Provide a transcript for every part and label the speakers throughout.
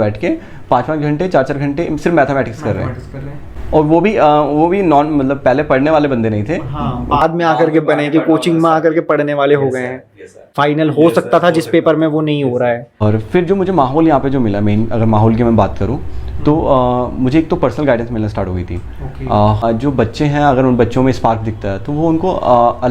Speaker 1: बैठ के 5-5 घंटे 4-4 घंटे सिर्फ मैथमेटिक्स कर रहे हैं। और वो भी नॉन मतलब पहले पढ़ने वाले बंदे नहीं थे,
Speaker 2: हाँ, बाद में आकर के बने कि कोचिंग में आकर के पढ़ने वाले हो गए हैं। फाइनल हो सकता था जिस पेपर में वो नहीं हो रहा है।
Speaker 1: और फिर जो मुझे माहौल यहाँ पे जो मिला, मेन अगर माहौल की मैं बात करूँ तो मुझे एक तो पर्सनल गाइडेंस मिलना स्टार्ट हो गई थी। जो बच्चे हैं अगर उन बच्चों में स्पार्क दिखता है तो वो उनको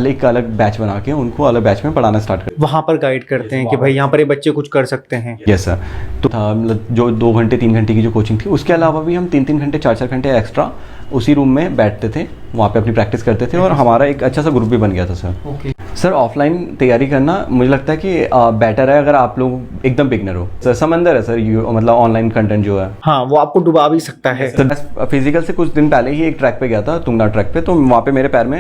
Speaker 1: एक अलग बैच बना के उनको अलग बैच में पढ़ाना स्टार्ट कर,
Speaker 2: वहाँ पर गाइड करते हैं कि भाई यहाँ पर ये बच्चे कुछ कर सकते हैं।
Speaker 1: Yes sir. तो मतलब जो 2 घंटे 3 घंटे की जो कोचिंग थी, उसके अलावा भी हम 3-3 घंटे 4-4 घंटे एक्स्ट्रा उसी रूम में बैठते थे, वहाँ पे अपनी प्रैक्टिस करते थे और हमारा एक अच्छा सा ग्रुप भी बन गया था सर। सर ऑफलाइन तैयारी करना मुझे लगता है कि बेटर है अगर आप लोग एकदम बिगनर हो। सर समंदर है सर, मतलब ऑनलाइन कंटेंट जो है,
Speaker 2: हाँ वो आपको डुबा भी सकता है।
Speaker 1: सर फिजिकल से कुछ दिन पहले ही एक ट्रैक पे गया था, तुंगनाथ ट्रैक पे, तो वहाँ पे मेरे पैर में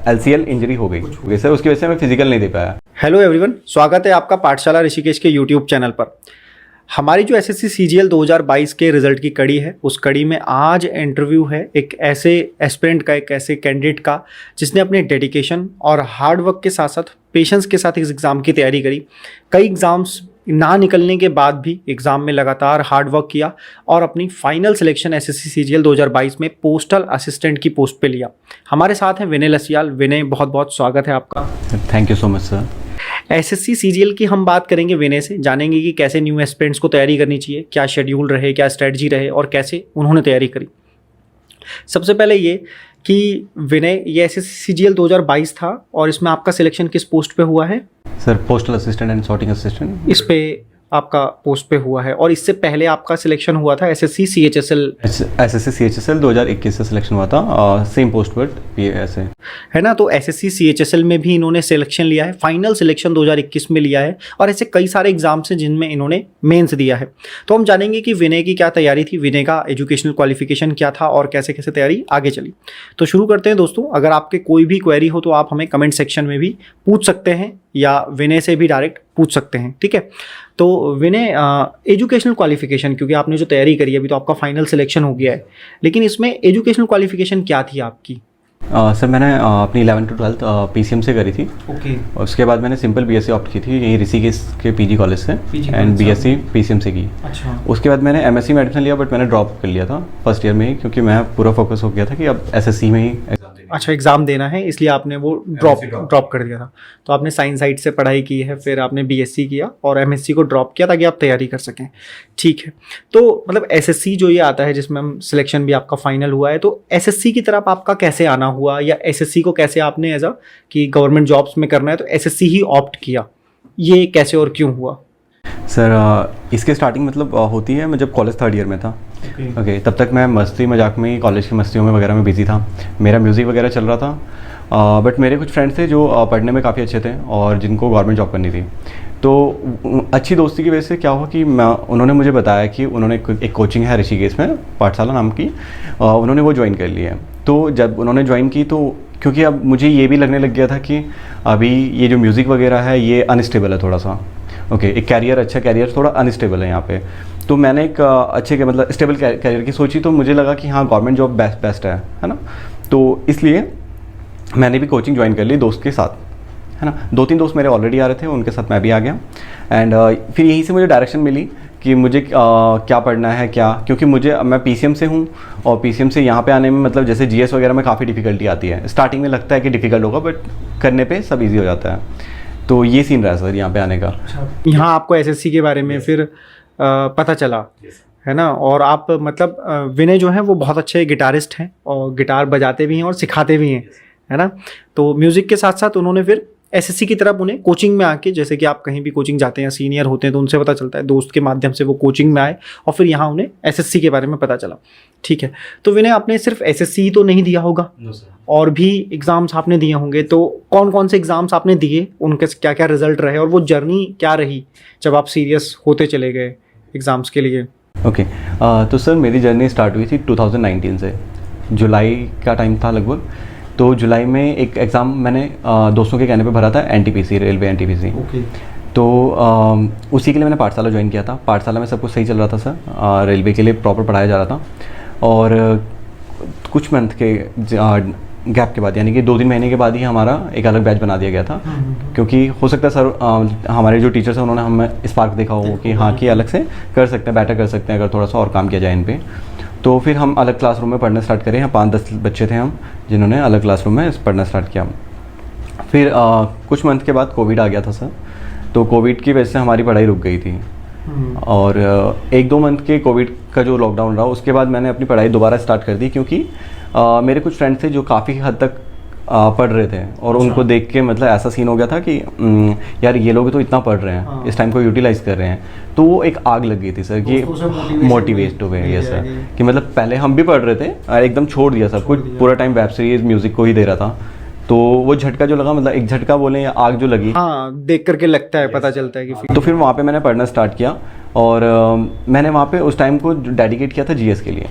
Speaker 1: LCL इंजरी हो गई सर, उसकी वजह से मैं फिजिकल नहीं दे पाया।
Speaker 2: हेलो एवरीवन, स्वागत है आपका पाठशाला ऋषिकेश के यूट्यूब चैनल पर। हमारी जो एसएससी सीजीएल 2022 के रिजल्ट की कड़ी है, उस कड़ी में आज इंटरव्यू है एक ऐसे एस्पिरेंट का, एक ऐसे कैंडिडेट का जिसने अपने डेडिकेशन और हार्ड वर्क के साथ साथ पेशेंस के साथ इस एग्ज़ाम की तैयारी करी। कई एग्ज़ाम्स ना निकलने के बाद भी एग्ज़ाम में लगातार हार्ड वर्क किया और अपनी फाइनल सिलेक्शन एसएससी सीजीएल 2022 में पोस्टल असिस्टेंट की पोस्ट पे लिया। हमारे साथ हैं विनय लसियाल। विनय, बहुत बहुत स्वागत है आपका।
Speaker 1: Thank you so much sir.
Speaker 2: SSC CGL की हम बात करेंगे विनय से, जानेंगे कि कैसे न्यू एस्पिरेंट्स को तैयारी करनी चाहिए, क्या शेड्यूल रहे, क्या स्ट्रेटजी रहे और कैसे उन्होंने तैयारी करी। सबसे पहले ये कि विनय, ये एसएससी सीजीएल 2022 था और इसमें आपका सिलेक्शन किस पोस्ट पे हुआ है?
Speaker 1: Sir postal assistant and sorting assistant
Speaker 2: इस पे आपका पोस्ट पे हुआ है। और इससे पहले आपका सिलेक्शन हुआ था एसएससी CHSL 2021 से सिलेक्शन हुआ था, सेम पोस्ट पर ऐसे है ना। तो एसएससी CHSL में भी इन्होंने सिलेक्शन लिया है, फाइनल सिलेक्शन 2021 में लिया है और ऐसे कई सारे एग्जाम्स हैं जिनमें इन्होंने मेंस दिया है। तो हम जानेंगे कि विनय की क्या तैयारी थी, विनय का एजुकेशनल क्वालिफिकेशन क्या था और कैसे कैसे तैयारी आगे चली। तो शुरू करते हैं दोस्तों। अगर आपके कोई भी क्वेरी हो तो आप हमें कमेंट सेक्शन में भी पूछ सकते हैं या विनय से भी डायरेक्ट पूछ सकते हैं, ठीक है। तो विनय, एजुकेशनल क्वालिफिकेशन, क्योंकि आपने जो तैयारी करी है अभी तो आपका फाइनल सिलेक्शन हो गया है, लेकिन इसमें एजुकेशनल क्वालिफिकेशन क्या थी आपकी?
Speaker 1: सर मैंने अपनी 11th to 12th PCM से करी थी।
Speaker 2: ओके।
Speaker 1: और उसके बाद मैंने सिंपल BSc ऑप्ट की थी यही ऋषिकेश के PG कॉलेज से, एंड BSc PCM से की।
Speaker 2: अच्छा।
Speaker 1: उसके बाद मैंने MSc में एडमिशन लिया, बट मैंने ड्रॉप कर लिया था फर्स्ट ईयर में ही, क्योंकि मैं पूरा फोकस हो गया था कि अब SSC में ही
Speaker 2: अच्छा एग्ज़ाम देना है, इसलिए आपने वो ड्रॉप कर दिया था। तो आपने साइंस साइड से पढ़ाई की है, फिर आपने BSc किया और MSc को ड्रॉप किया ताकि आप तैयारी कर सकें, ठीक है। तो मतलब SSC जो ये आता है जिसमें हम सिलेक्शन भी आपका फाइनल हुआ है, तो SSC की तरफ आपका कैसे आना हुआ या SSC को कैसे आपने एज अ कि गवर्नमेंट जॉब्स में करना है तो SSC ही ऑप्ट किया, ये कैसे और क्यों हुआ?
Speaker 1: सर इसके स्टार्टिंग मतलब होती है, मैं जब कॉलेज 3rd ईयर में था, ओके, तब तक मैं मस्ती मजाक में ही कॉलेज की मस्तियों में वगैरह में बिजी था, मेरा म्यूज़िक वगैरह चल रहा था। बट मेरे कुछ फ्रेंड्स थे जो पढ़ने में काफ़ी अच्छे थे और जिनको गवर्नमेंट जॉब करनी थी। तो अच्छी दोस्ती की वजह से क्या हुआ कि उन्होंने मुझे बताया कि उन्होंने एक कोचिंग है ऋषिकेश में, पाठशाला नाम की, उन्होंने वो ज्वाइन कर लिया है। तो जब उन्होंने ज्वाइन की तो क्योंकि अब मुझे ये भी लगने लग गया था कि अभी ये जो म्यूज़िक वगैरह है ये अनस्टेबल है थोड़ा सा, ओके, एक कैरियर, अच्छा कैरियर थोड़ा अनस्टेबल है यहाँ पे। तो मैंने एक अच्छे मतलब स्टेबल कैरियर की सोची, तो मुझे लगा कि हाँ गवर्नमेंट जॉब बेस्ट है ना। तो इसलिए मैंने भी कोचिंग ज्वाइन कर ली दोस्त के साथ, है ना। 2-3 दोस्त मेरे ऑलरेडी आ रहे थे, उनके साथ मैं भी आ गया। एंड फिर यहीं से मुझे डायरेक्शन मिली कि मुझे क्या पढ़ना है, क्या, क्योंकि मैं PCM से हूँ और PCM से यहाँ पे आने में मतलब जैसे GS वगैरह में काफ़ी डिफ़िकल्टी आती है। स्टार्टिंग में लगता है कि डिफ़िकल्ट होगा, बट करने पे सब इजी हो जाता है। तो ये सीन रहा सर यहाँ पे आने का।
Speaker 2: यहाँ आपको SSC के बारे में फिर पता चला, है ना। और आप मतलब विनय जो है वो बहुत अच्छे गिटारिस्ट हैं और गिटार बजाते भी हैं और सिखाते भी हैं, है ना। तो म्यूज़िक के साथ साथ उन्होंने फिर SSC की तरफ उन्हें कोचिंग में आके, जैसे कि आप कहीं भी कोचिंग जाते हैं, सीनियर होते हैं तो उनसे पता चलता है, दोस्त के माध्यम से वो कोचिंग में आए और फिर यहाँ उन्हें SSC के बारे में पता चला, ठीक है। तो विनय, आपने सिर्फ SSC ही तो नहीं दिया होगा, और भी एग्ज़ाम्स आपने दिए होंगे, तो कौन कौन से एग्ज़ाम्स आपने दिए, उनके क्या क्या रिजल्ट रहे और वो जर्नी क्या रही जब आप सीरियस होते चले गए एग्ज़ाम्स के लिए?
Speaker 1: ओके, तो सर मेरी जर्नी स्टार्ट हुई थी 2019 से, जुलाई का टाइम था लगभग। तो जुलाई में एक एग्ज़ाम मैंने दोस्तों के कहने पे भरा था, NTPC, रेलवे NTPC।
Speaker 2: ओके।
Speaker 1: तो उसी के लिए मैंने पाठशाला ज्वाइन किया था। पाठशाला में सब कुछ सही चल रहा था सर, रेलवे के लिए प्रॉपर पढ़ाया जा रहा था। और कुछ मंथ के गैप के बाद, यानी कि 2-3 महीने के बाद ही हमारा एक अलग बैच बना दिया गया था, क्योंकि हो सकता है सर हमारे जो टीचर्स हैं उन्होंने हमें स्पार्क देखा हो कि हाँ कि अलग से कर सकते हैं, बेटर कर सकते हैं अगर थोड़ा सा और काम किया जाए इन पे। तो फिर हम अलग क्लासरूम में पढ़ना स्टार्ट करें। 5-10 बच्चे थे हम जिन्होंने अलग क्लासरूम में पढ़ना स्टार्ट किया। फिर कुछ मंथ के बाद कोविड आ गया था सर, तो कोविड की वजह से हमारी पढ़ाई रुक गई थी। और 1-2 मंथ के कोविड का जो लॉकडाउन रहा उसके बाद मैंने अपनी पढ़ाई दोबारा स्टार्ट कर दी, क्योंकि मेरे कुछ फ्रेंड्स थे जो काफ़ी हद तक पढ़ रहे थे और उनको देख के मतलब ऐसा सीन हो गया था कि यार ये लोग तो इतना पढ़ रहे हैं, इस टाइम को यूटिलाइज कर रहे हैं। तो वो एक आग लग गई थी सर कि मोटिवेट हो गए, यस सर, कि मतलब पहले हम भी पढ़ रहे थे और एकदम छोड़ दिया सब कुछ, पूरा टाइम वेब सीरीज म्यूजिक को ही दे रहा था। तो वो झटका जो लगा, मतलब एक झटका बोले या आग जो लगी,
Speaker 2: हाँ, देख करके लगता है, पता चलता है कि
Speaker 1: तो फिर वहाँ पे मैंने पढ़ना स्टार्ट किया। और मैंने वहाँ पे उस टाइम को डेडिकेट किया था जीएस के लिए,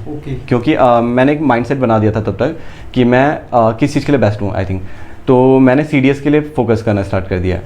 Speaker 1: क्योंकि मैंने एक माइंडसेट बना दिया था तब तक कि मैं किस चीज़ के लिए बेस्ट हूँ आई थिंक। तो मैंने सीडीएस के लिए फोकस करना स्टार्ट कर दिया।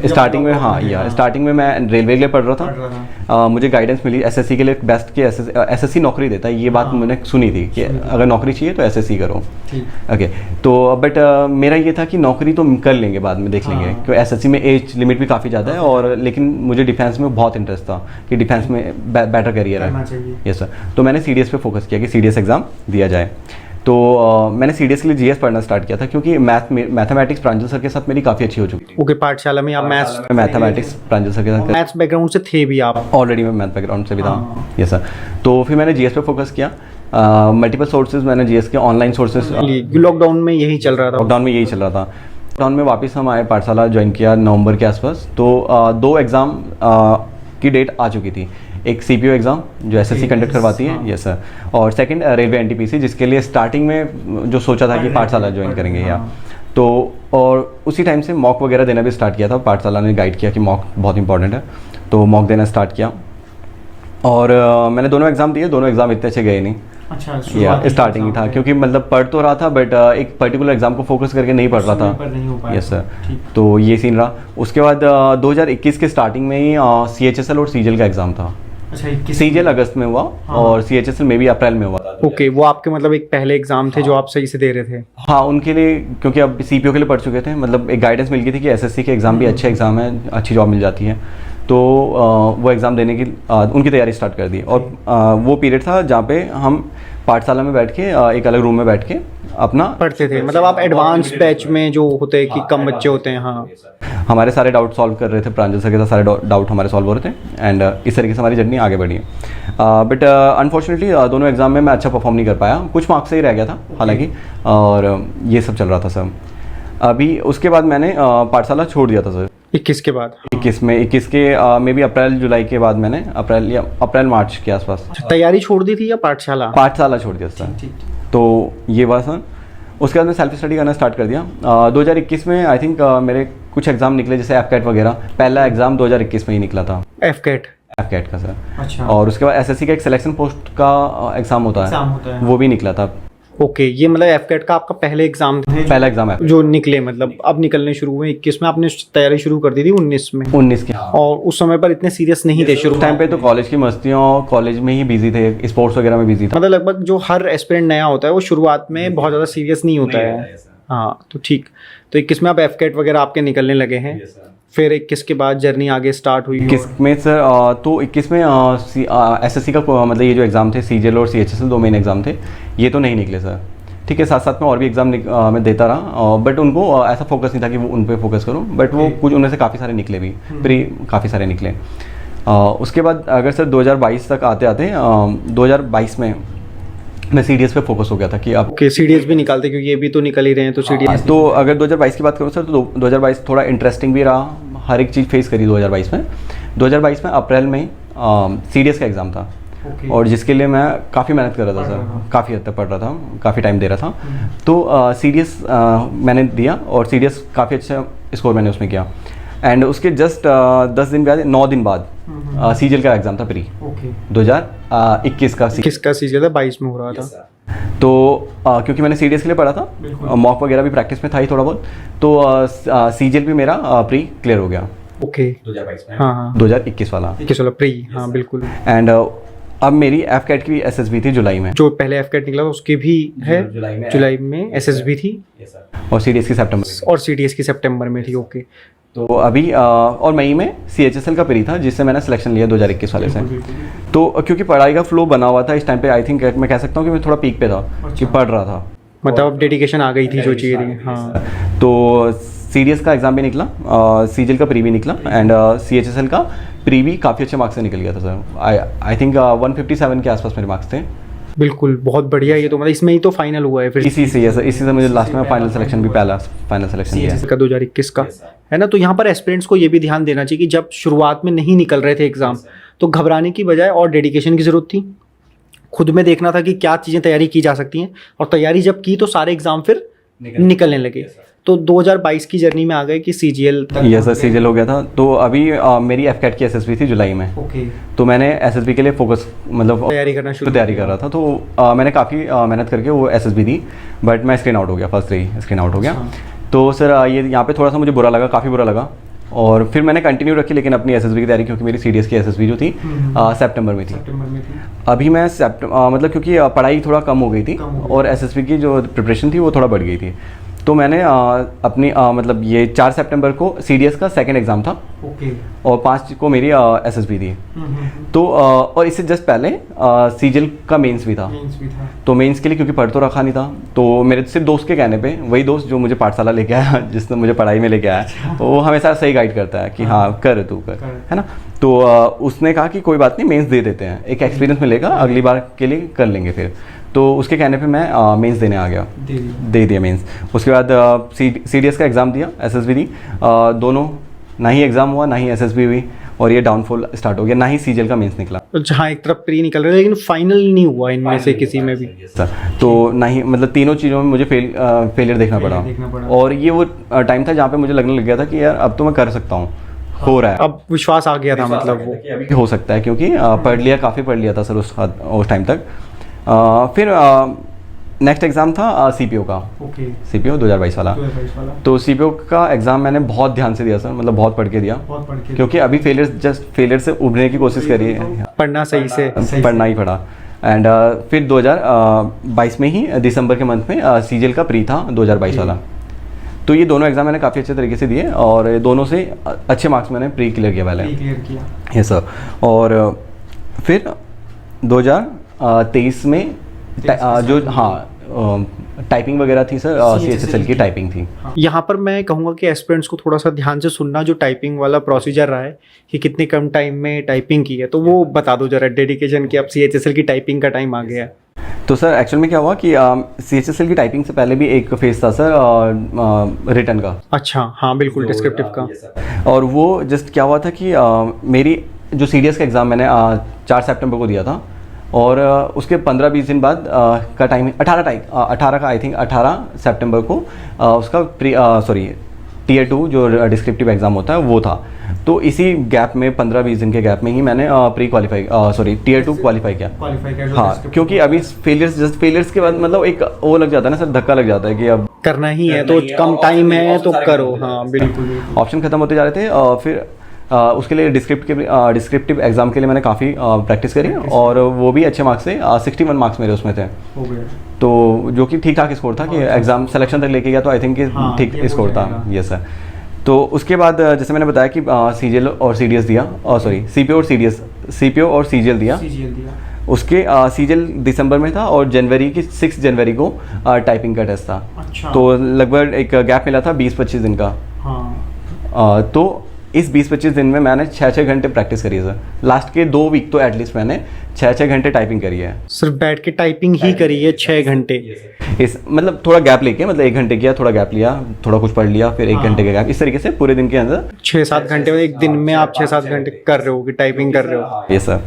Speaker 1: स्टार्टिंग में हाँ या स्टार्टिंग में मैं रेलवे के लिए पढ़ रहा था। मुझे गाइडेंस मिली एसएससी के लिए, बेस्ट के एसएससी नौकरी देता है, ये बात मैंने सुनी थी कि अगर नौकरी चाहिए तो एसएससी करो। ओके, तो बट मेरा ये था कि नौकरी तो कर लेंगे बाद में, देख लेंगे, क्योंकि एसएससी में एज लिमिट भी काफ़ी ज़्यादा है। और लेकिन मुझे डिफेंस में बहुत इंटरेस्ट था कि डिफेंस में बेटर करियर है। यस सर, तो मैंने सीडीएस पे फोकस किया कि सीडीएस एग्ज़ाम दिया जाए। तो मैंने सीडीएस के लिए जीएस पढ़ना स्टार्ट किया था, क्योंकि मैथमेटिक्स प्रांजल सर के साथ मेरी काफ़ी अच्छी हो चुकी थी।
Speaker 2: ओके, पाठशाला में आप
Speaker 1: मैथमेटिक्स प्रांजल सर के साथ,
Speaker 2: मैथ्स बैकग्राउंड से थे भी आप?
Speaker 1: ऑलरेडी मैं मैथ बैकग्राउंड से भी था। यस सर, तो फिर मैंने जीएस पे फोकस किया। मल्टीपल सोर्सेज मैंने जीएस के ऑनलाइन सोर्सेज,
Speaker 2: लॉकडाउन में यही चल रहा था?
Speaker 1: लॉकडाउन में यही चल रहा था। लॉकडाउन में वापस हम आए, पाठशाला ज्वाइन किया नवंबर के आसपास। तो 2 एग्ज़ाम की डेट आ चुकी थी। एक सीपीओ एग्ज़ाम जो एसएससी कंडक्ट करवाती है, यस सर, और सेकंड रेलवे एनटीपीसी, जिसके लिए स्टार्टिंग में जो सोचा था कि पाठशाला ज्वाइन करेंगे या तो, और उसी टाइम से मॉक वगैरह देना भी स्टार्ट किया था। पाठशाला ने गाइड किया कि मॉक बहुत इंपॉर्टेंट है, तो मॉक देना स्टार्ट किया। और मैंने दोनों एग्ज़ाम दिए, दोनों एग्ज़ाम इतने अच्छे गए नहीं।
Speaker 2: अच्छा,
Speaker 1: या स्टार्टिंग ही था, क्योंकि मतलब पढ़ तो रहा था बट एक पर्टिकुलर एग्जाम को फोकस करके नहीं पढ़ रहा था। यस सर, तो ये सीन रहा। उसके बाद 2021 के स्टार्टिंग में ही सीएचएसएल और सीजीएल का एग्जाम था।
Speaker 2: अच्छा,
Speaker 1: सीजीएल अगस्त में हुआ और सीएचएसएल में भी अप्रैल में हुआ।
Speaker 2: ओके, वो आपके मतलब एक पहले एग्जाम थे जो आप सही से दे रहे थे?
Speaker 1: हाँ, उनके लिए, क्योंकि अब सीपीओ के लिए पढ़ चुके थे, मतलब एक गाइडेंस मिल गई थी कि एसएससी के एग्जाम भी अच्छे एग्जाम है, अच्छी जॉब मिल जाती है। तो वो एग्ज़ाम देने की उनकी तैयारी स्टार्ट कर दी। और वो पीरियड था जहाँ पे हम पाठशाला में बैठ के एक अलग रूम में बैठ के अपना
Speaker 2: पढ़ते थे। मतलब आप एडवांस बैच में जो होते हैं कि कम बच्चे होते हैं, हाँ,
Speaker 1: हमारे सारे डाउट सॉल्व कर रहे थे, प्रांजल सर के साथ सारे डाउट हमारे सॉल्व हो रहे थे। एंड इस तरीके से हमारी जर्नी आगे बढ़ी है। बट अनफॉर्चुनेटली दोनों एग्जाम में मैं अच्छा परफॉर्म नहीं कर पाया, कुछ मार्क्स से ही रह गया था हालांकि, और ये सब चल रहा था सर। अभी उसके बाद मैंने पाठशाला छोड़ दिया था सर।
Speaker 2: 21 के बाद?
Speaker 1: 21 के मे बी अप्रैल जुलाई के बाद मैंने अप्रैल मार्च के आसपास
Speaker 2: तैयारी छोड़ दी थी या पाठशाला?
Speaker 1: पाठशाला छोड़ दिया सर। तो ये बात सर, उसके बाद मैं सेल्फ स्टडी करना स्टार्ट कर दिया। 2021 में आई थिंक मेरे कुछ एग्जाम निकले, जैसे एफकेट वगैरह। पहला एग्जाम 2021 में ही निकला था,
Speaker 2: एफकेट
Speaker 1: का सर।
Speaker 2: अच्छा।
Speaker 1: और उसके बाद एसएससी का एक सिलेक्शन पोस्ट का एग्जाम होता है, वो भी निकला था।
Speaker 2: ओके, ये मतलब एफकेट का आपका पहले एग्जाम था?
Speaker 1: पहला एग्जाम है
Speaker 2: जो निकले, मतलब अब निकलने शुरू हुए 21 में, आपने तैयारी शुरू कर दी थी 19 में?
Speaker 1: 19 के।
Speaker 2: और उस समय पर इतने सीरियस नहीं थे शुरू
Speaker 1: टाइम पे, तो कॉलेज की मस्तियों, कॉलेज में ही बिजी थे, स्पोर्ट्स वगैरह में बिजी था।
Speaker 2: मतलब लगभग जो हर एस्पिरेंट नया होता है वो शुरुआत में बहुत ज़्यादा सीरियस नहीं होता है। हाँ, तो ठीक। तो 21 में आप एफकेट वगैरह आपके निकलने लगे हैं। फिर 21 के बाद जर्नी आगे स्टार्ट हुई?
Speaker 1: 21 में सर, तो 21 में एसएससी का मतलब ये जो एग्ज़ाम थे, सीजीएल और सीएचएसएल, 2 मेन एग्ज़ाम थे, ये तो नहीं निकले सर। ठीक है, साथ साथ में और भी एग्ज़ाम मैं देता रहा, बट उनको ऐसा फोकस नहीं था कि वो उन पे फोकस करूं, बट वो कुछ उनमें से काफ़ी सारे निकले भी, काफ़ी सारे निकले। उसके बाद अगर सर 2022 तक आते आते 2022 में मैं सीडीएस पे फोकस हो गया था कि आप
Speaker 2: सीडीएस भी निकालते, क्योंकि ये भी तो निकल ही रहे हैं, तो सीडीएस।
Speaker 1: तो अगर 2022 की बात करूँ सर, तो 2022 थोड़ा इंटरेस्टिंग भी रहा, हर एक चीज़ फेस करी 2022 में। 2022 में अप्रैल में सीडीएस का एग्ज़ाम था, और जिसके लिए मैं काफ़ी मेहनत कर रहा था सर, काफ़ी हद तक पढ़ रहा था, काफ़ी टाइम दे रहा था। तो सीडीएस मैंने दिया और सीडीएस काफ़ी अच्छा स्कोर मैंने उसमें किया। एंड उसके जस्ट 10 दिन बाद, 9 दिन बाद सीजीएल का एग्ज़ाम था प्री। 2021 का
Speaker 2: सीजीएल था, 22 में हो रहा था।
Speaker 1: तो क्योंकि मैंने सीडीएस के लिए पढ़ा था, मॉक वगैरह भी प्रैक्टिस में था ही थोड़ा बहुत, तो सीजीएल भी मेरा प्री क्लियर हो गया।
Speaker 2: ओके,
Speaker 1: 2022 में।
Speaker 2: हाँ,
Speaker 1: 2021 वाला
Speaker 2: 21 वाला प्री, हाँ बिल्कुल।
Speaker 1: एंड अब मेरी एफ कैट की एसएसबी थी जुलाई में,
Speaker 2: जो पहले एफ कैट निकला था उसकी भी है जुलाई में एसएसबी थी,
Speaker 1: और सीडीएस की सितंबर में,
Speaker 2: और सीडीएस की सितंबर में थी। ओके,
Speaker 1: तो अभी और मई में सीएचएसएल का प्री था जिससे मैंने सिलेक्शन लिया 2021 वाले से। तो क्योंकि पढ़ाई का फ्लो बना हुआ था इस टाइम पे, आई थिंक मैं कह सकता हूँ कि मैं थोड़ा पीक पे था कि पढ़ रहा था,
Speaker 2: मतलब अब डेडिकेशन आ गई थी जो चाहिए थी। हाँ,
Speaker 1: तो सीडीएस का एग्ज़ाम भी निकला, सीजीएल का प्री भी निकला, एंड सीएचएसएल का प्री भी काफ़ी अच्छे मार्क्स से निकल गया था सर। आई थिंक 157 के आसपास मेरे मार्क्स थे।
Speaker 2: बिल्कुल, बहुत बढ़िया। ये तो मतलब इसमें ही तो फाइनल हुआ है फिर
Speaker 1: इसी से मुझे लास्ट में फाइनल सिलेक्शन भी, पहला फाइनल सिलेक्शन किया
Speaker 2: का 2021 का, है ना। तो यहाँ पर एस्पिरेंट्स को ये भी ध्यान देना चाहिए कि जब शुरुआत में नहीं निकल रहे थे एग्जाम, तो घबराने की बजाय और डेडिकेशन की ज़रूरत थी। खुद में देखना था कि क्या चीज़ें तैयारी की जा सकती हैं, और तैयारी जब की तो सारे एग्जाम फिर निकलने लगे। तो 2022 की जर्नी में आ गए कि सीजीएल तक।
Speaker 1: ये सर सीजीएल हो गया था। तो अभी मेरी एफ कैट की एसएसबी थी जुलाई में।
Speaker 2: ओके,
Speaker 1: तो मैंने एसएसबी के लिए फोकस मतलब
Speaker 2: तैयारी करना शुरू
Speaker 1: तैयारी कर रहा था। तो मैंने काफ़ी मेहनत करके वो एसएसबी दी, बट मैं स्क्रीन आउट हो गया, फर्स्ट ही स्क्रीन आउट हो गया। तो सर ये यहाँ पे थोड़ा सा मुझे बुरा लगा, काफ़ी बुरा लगा। और फिर मैंने कंटिन्यू रखी, लेकिन अपनी एसएसबी की तैयारी, क्योंकि मेरी सीडीएस की एसएसबी जो थी सितंबर में थी। अभी मैं मतलब क्योंकि पढ़ाई थोड़ा कम हो गई थी और एसएसबी की जो प्रिपरेशन थी वो थोड़ा बढ़ गई थी, तो मैंने अपनी मतलब ये 4 सितंबर को सीडीएस का सेकंड एग्ज़ाम था।
Speaker 2: ओके,
Speaker 1: और 5 को मेरी एसएसबी थी। तो और इससे जस्ट पहले सीजीएल का मेंस भी था। तो मेंस के लिए क्योंकि पढ़ तो रखा नहीं था, तो मेरे सिर्फ दोस्त के कहने पे, वही दोस्त जो मुझे पाठशाला लेके आया, जिसने मुझे पढ़ाई में लेके आया, वो हमेशा सही गाइड करता है कि हाँ कर तू कर, है ना। तो उसने कहा कि कोई बात नहीं, मेंस दे देते हैं, एक एक्सपीरियंस मिलेगा, अगली बार के लिए कर लेंगे फिर। तो उसके कहने पे मैं मेंस देने आ गया, दे दिया मेंस। उसके बाद सीडीएस का एग्ज़ाम दिया, एसएसबी दी, दोनों ना ही एग्ज़ाम हुआ ना ही एसएसबी हुई, और ये डाउनफॉल स्टार्ट हो गया, ना ही सीजीएल का मेंस निकला।
Speaker 2: जहाँ एक तरफ प्री निकल रहा है लेकिन फाइनल नहीं हुआ इनमें से किसी में भी
Speaker 1: सर। तो ना ही मतलब तीनों चीज़ों में मुझे फेलियर देखना पड़ा। और ये वो टाइम था जहाँ पे मुझे लगने लग गया था कि यार अब तो मैं कर सकता हूँ, हो रहा है,
Speaker 2: अब विश्वास आ गया था, मतलब वो
Speaker 1: अभी हो सकता है, क्योंकि पढ़ लिया, काफ़ी पढ़ लिया था सर उस टाइम तक। फिर नेक्स्ट एग्ज़ाम था सीपीओ का।
Speaker 2: ओके,
Speaker 1: सीपीओ 2022 वाला। तो सीपीओ का एग्ज़ाम मैंने बहुत ध्यान से दिया सर, मतलब बहुत पढ़ के दिया, क्योंकि अभी फेलियर से उभरने की कोशिश करी है,
Speaker 2: पढ़ना सही से
Speaker 1: पढ़ना ही पड़ा। एंड फिर 2022 में ही दिसंबर के मंथ में सीजीएल का प्री था 2022 वाला। तो ये दोनों एग्ज़ाम मैंने काफ़ी अच्छे तरीके से दिए, और दोनों से अच्छे मार्क्स मैंने प्री क्लियर किया पहले। ये सर। और फिर 2023 में जो टाइपिंग वगैरह थी सर, सीएचएसएल की टाइपिंग थी।
Speaker 2: यहाँ पर मैं कहूँगा कि एस्पिरेंट्स को थोड़ा सा ध्यान से सुनना, जो टाइपिंग वाला प्रोसीजर रहा है कि कितने कम टाइम में टाइपिंग की है, तो वो बता दो जरा डेडिकेशन की। अब सीएचएसएल की टाइपिंग का टाइम आ गया है।
Speaker 1: तो सर एक्चुअल में क्या हुआ कि सीएचएसएल की टाइपिंग से पहले भी एक फेज था सर रिटर्न का।
Speaker 2: अच्छा, हाँ बिल्कुल, डिस्क्रिप्टिव का।
Speaker 1: और वो जस्ट क्या हुआ था कि मेरी जो सीडीएस का एग्ज़ाम मैंने 4 सितंबर को दिया था, और उसके 15-20 दिन बाद का टाइम 18 का, आई थिंक 18 सितंबर को उसका टीयर 2 जो डिस्क्रिप्टिव एग्ज़ाम होता है वो था। तो इसी गैप में 15-20 दिन के गैप में ही मैंने टीयर 2 क्वालिफाई किया। हाँ, क्योंकि अभी फेलियर्स के बाद मतलब एक वो लग जाता है ना सर, धक्का लग जाता है कि अब
Speaker 2: करना ही है, तो कम टाइम है तो करो। हाँ बिल्कुल,
Speaker 1: ऑप्शन खत्म होते जा रहे थे। फिर उसके लिए डिस्क्रिप्टिव एग्ज़ाम के लिए मैंने काफ़ी प्रैक्टिस करी, और वो भी अच्छे मार्क्स से 61 मार्क्स मेरे उसमें थे। तो जो कि ठीक ठाक स्कोर था, कि एग्ज़ाम सिलेक्शन तक लेके गया, तो आई थिंक ठीक स्कोर था। Yes sir. तो उसके बाद जैसे मैंने बताया कि सीजीएल और सीडीएस दिया, सीपीओ और सीजीएल दिया। उसके सीजीएल दिसंबर में था, और जनवरी की 6 जनवरी को टाइपिंग का टेस्ट था। तो लगभग एक गैप मिला था 20-25 दिन का। तो इस 20-25 दिन में मैंने 6-6 घंटे प्रैक्टिस करी है सर। लास्ट के 2 वीक तो एटलीस्ट मैंने 6-6 घंटे टाइपिंग करी है।
Speaker 2: सिर्फ बैठ के टाइपिंग ही करी है 6 घंटे?
Speaker 1: इस मतलब थोड़ा गैप लेके, मतलब 1 घंटे किया, थोड़ा गैप लिया, थोड़ा कुछ पढ़ लिया, फिर 1 घंटे का गैप, इस तरीके से पूरे दिन के अंदर
Speaker 2: 6-7 घंटे में, एक दिन में आप 6-7 घंटे कर रहे हो कि टाइपिंग कर रहे हो?
Speaker 1: ये सर।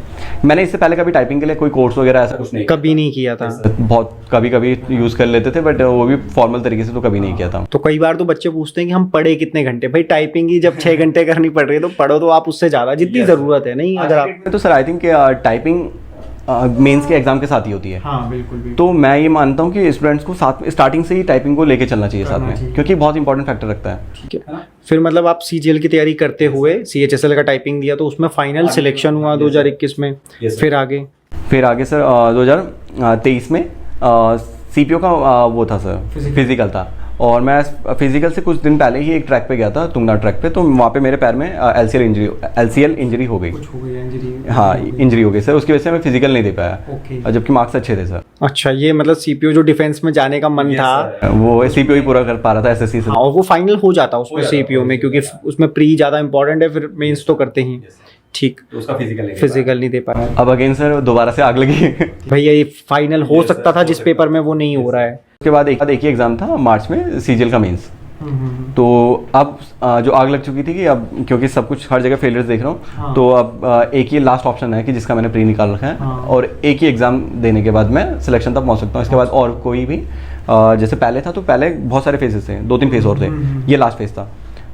Speaker 1: मैंने इससे पहले कभी टाइपिंग के लिए कोई कोर्स वगैरह ऐसा कुछ नहीं,
Speaker 2: कभी नहीं किया था।
Speaker 1: बहुत कभी यूज़ कर लेते थे, बट वो भी फॉर्मल तरीके से तो कभी नहीं किया था।
Speaker 2: तो कई बार तो बच्चे पूछते हैं कि हम पढ़े कितने घंटे? भाई टाइपिंग ही जब 6 घंटे करनी पड़ रही है, तो पढ़ो तो आप उससे ज़्यादा, जितनी ज़रूरत है। नहीं, अगर आप
Speaker 1: तो sir I think typing mains के एग्जाम के साथ ही होती है।
Speaker 2: हाँ बिल्कुल। तो
Speaker 1: तो मैं ये मानता हूँ कि स्टूडेंट्स को साथ में स्टार्टिंग से ही टाइपिंग को लेके चलना चाहिए साथ में, क्योंकि बहुत इंपॉर्टेंट फैक्टर रखता है।
Speaker 2: ठीक है। फिर मतलब आप सीजीएल की तैयारी करते हुए सीएचएसएल का टाइपिंग दिया, तो उसमें फाइनल सिलेक्शन हुआ 2021 में। फिर
Speaker 1: फिर आगे सर 2023 में CPO का वो था सर, फिजिकल था। और मैं फिजिकल से कुछ दिन पहले ही एक ट्रैक पे गया था, तुंगनाथ ट्रैक पे, तो वहाँ पे मेरे पैर में LCL इंजरी हो गई। हाँ, इंजरी हो गई सर, उसकी वजह से मैं फिजिकल नहीं दे पाया, जबकि मार्क्स अच्छे थे सर।
Speaker 2: अच्छा, ये मतलब CPO जो डिफेंस में जाने का मन था
Speaker 1: वो CPO ही पूरा कर पा रहा था SSC से।
Speaker 2: और वो फाइनल हो जाता उसमें CPO में, क्योंकि उसमें प्री ज़्यादा इंपॉर्टेंट है, फिर मेंस तो करते ही। ठीक,
Speaker 1: तो उसका
Speaker 2: फिजिकल नहीं दे पाया।
Speaker 1: अब अगेन सर दोबारा से आग लगी।
Speaker 2: भैया ये फाइनल हो सकता था जिस पेपर में वो नहीं हो रहा है।
Speaker 1: उसके बाद एक ही एग्जाम था मार्च में, CGL का मेंस। तो अब जो आग लग चुकी थी कि अब क्योंकि सब कुछ हर जगह फेलियर्स देख रहा हूँ,
Speaker 2: हाँ।
Speaker 1: तो अब एक ही लास्ट ऑप्शन है कि जिसका मैंने प्री निकाल रखा है,
Speaker 2: हाँ। और
Speaker 1: एक ही एग्जाम देने के बाद मैं सिलेक्शन तक पहुँच सकता हूँ। इसके बाद और कोई भी जैसे पहले था, तो पहले बहुत सारे फेजेस थे, 2-3 फेज और थे, ये लास्ट फेज था।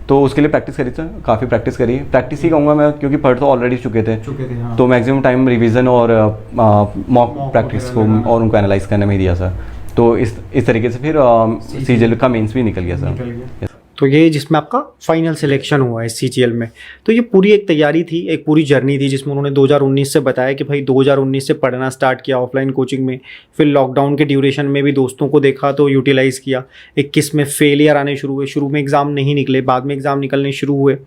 Speaker 1: तो उसके लिए प्रैक्टिस करी सर, काफ़ी प्रैक्टिस करी। प्रैक्टिस ही कहूँगा मैं, क्योंकि पढ़ तो ऑलरेडी चुके थे।
Speaker 2: हाँ।
Speaker 1: तो मैक्सिमम टाइम रिवीजन और मॉक प्रैक्टिस को और उनको एनालाइज करने में दिया सर। तो इस तरीके से फिर CGL का मेंस भी निकल गया सर।
Speaker 2: तो ये जिसमें आपका फाइनल सिलेक्शन हुआ है CGL में, तो ये पूरी एक तैयारी थी, एक पूरी जर्नी थी, जिसमें उन्होंने 2019 से बताया कि भाई 2019 से पढ़ना स्टार्ट किया ऑफलाइन कोचिंग में, फिर लॉकडाउन के ड्यूरेशन में भी दोस्तों को देखा तो यूटिलाइज़ किया। 21 में फेलियर आने शुरू हुए, शुरू में एग्ज़ाम नहीं निकले, बाद में एग्ज़ाम निकलने शुरू हुए,